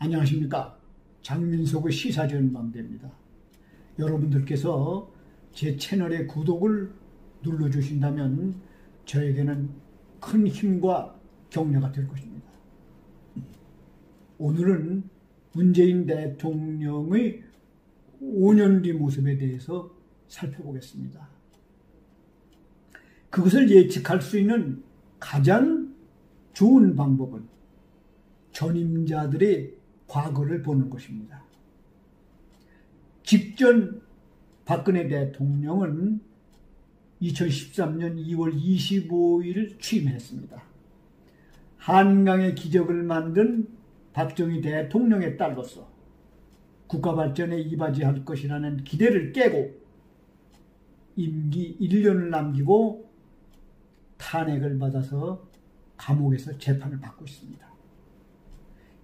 안녕하십니까. 장민석의 시사전망대입니다. 여러분들께서 제 채널의 구독을 눌러주신다면 저에게는 큰 힘과 격려가 될 것입니다. 오늘은 문재인 대통령의 5년 뒤 모습에 대해서 살펴보겠습니다. 그것을 예측할 수 있는 가장 좋은 방법은 전임자들의 과거를 보는 것입니다. 직전 박근혜 대통령은 2013년 2월 25일 취임했습니다. 한강의 기적을 만든 박정희 대통령의 딸로서 국가 발전에 이바지할 것이라는 기대를 깨고 임기 1년을 남기고 탄핵을 받아서 감옥에서 재판을 받고 있습니다.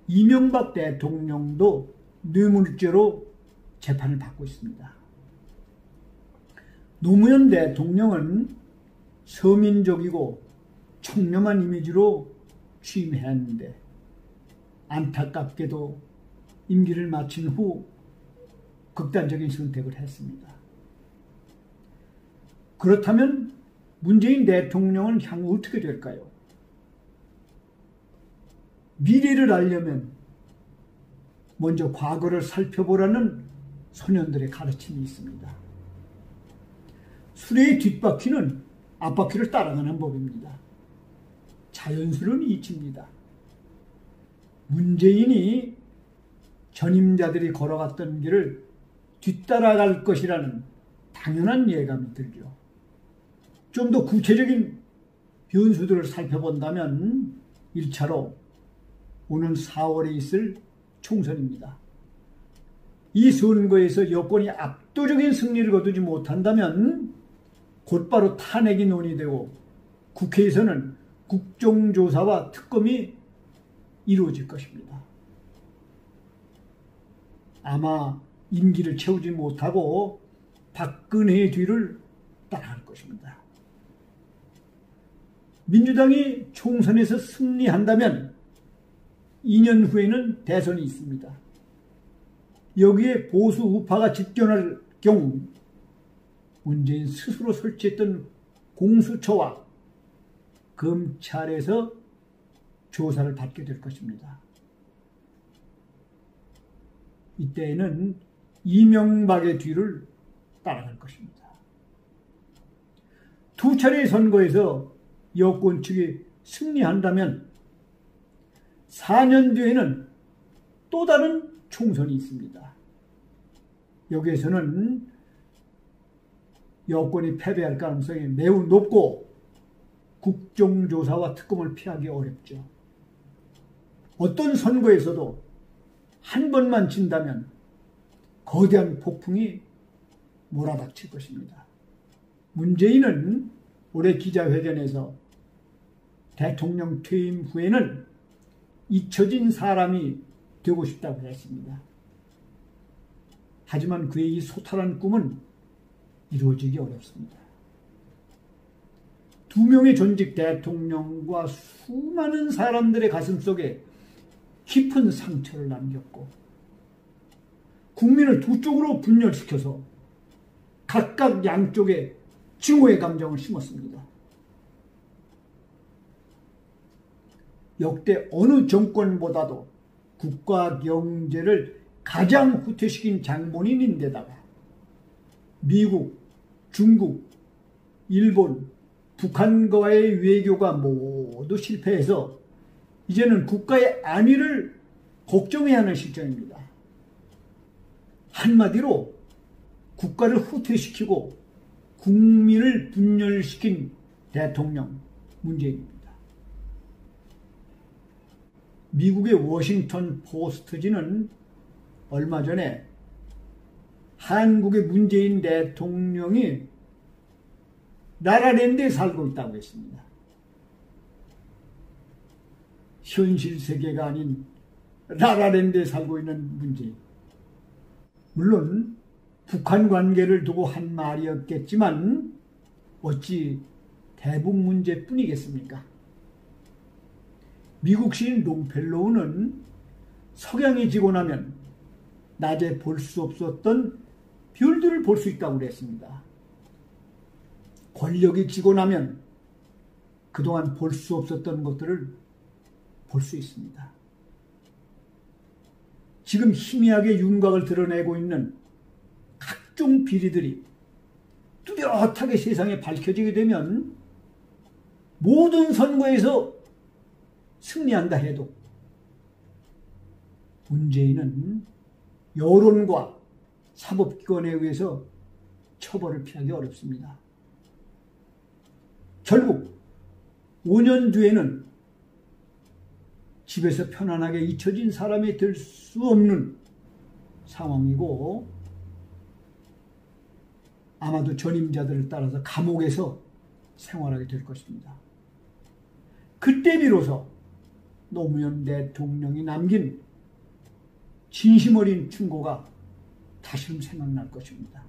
이명박 대통령도 뇌물죄로 재판을 받고 있습니다. 노무현 대통령은 서민적이고 청렴한 이미지로 취임했는데 안타깝게도 임기를 마친 후 극단적인 선택을 했습니다. 그렇다면 문재인 대통령은 향후 어떻게 될까요? 미래를 알려면 먼저 과거를 살펴보라는 소년들의 가르침이 있습니다. 수레의 뒷바퀴는 앞바퀴를 따라가는 법입니다. 자연스러운 이치입니다. 문재인이 전임자들이 걸어갔던 길을 뒤따라갈 것이라는 당연한 예감이 들죠. 좀 더 구체적인 변수들을 살펴본다면 1차로 오는 4월에 있을 총선입니다. 이 선거에서 여권이 압도적인 승리를 거두지 못한다면 곧바로 탄핵이 논의되고 국회에서는 국정조사와 특검이 이루어질 것입니다. 아마 임기를 채우지 못하고 박근혜의 뒤를 따라갈 것입니다. 민주당이 총선에서 승리한다면 2년 후에는 대선이 있습니다. 여기에 보수 우파가 집권할 경우 문재인 스스로 설치했던 공수처와 검찰에서 조사를 받게 될 것입니다. 이때에는 이명박의 뒤를 따라갈 것입니다. 두 차례의 선거에서 여권 측이 승리한다면 4년 뒤에는 또 다른 총선이 있습니다. 여기에서는 여권이 패배할 가능성이 매우 높고 국정조사와 특검을 피하기 어렵죠. 어떤 선거에서도 한 번만 진다면 거대한 폭풍이 몰아닥칠 것입니다. 문재인은 올해 기자회견에서 대통령 퇴임 후에는 잊혀진 사람이 되고 싶다고 했습니다. 하지만 그의 이 소탈한 꿈은 이루어지기 어렵습니다. 두 명의 전직 대통령과 수많은 사람들의 가슴 속에 깊은 상처를 남겼고 국민을 두 쪽으로 분열시켜서 각각 양쪽에 증오의 감정을 심었습니다. 역대 어느 정권보다도 국가 경제를 가장 후퇴시킨 장본인인데다가 미국, 중국, 일본, 북한과의 외교가 모두 실패해서 이제는 국가의 안위를 걱정해야 하는 실정입니다. 한마디로 국가를 후퇴시키고 국민을 분열시킨 대통령 문재인입니다. 미국의 워싱턴 포스트지는 얼마 전에 한국의 문재인 대통령이 라라랜드에 살고 있다고 했습니다. 현실 세계가 아닌 라라랜드에 살고 있는 문재인. 물론 북한 관계를 두고 한 말이었겠지만 어찌 대북 문제뿐이겠습니까? 미국 시인 롱펠로우는 석양이 지고 나면 낮에 볼 수 없었던 별들을 볼 수 있다고 그랬습니다. 권력이 지고 나면 그동안 볼 수 없었던 것들을 볼 수 있습니다. 지금 희미하게 윤곽을 드러내고 있는 각종 비리들이 뚜렷하게 세상에 밝혀지게 되면 모든 선거에서 승리한다 해도 문재인은 여론과 사법기관에 의해서 처벌을 피하기 어렵습니다. 결국 5년 뒤에는 집에서 편안하게 잊혀진 사람이 될 수 없는 상황이고 아마도 전임자들을 따라서 감옥에서 생활하게 될 것입니다. 그때 비로소 노무현 대통령이 남긴 진심 어린 충고가 다시금 생각날 것입니다.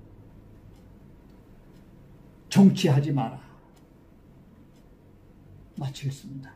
정치하지 마라. 마치겠습니다.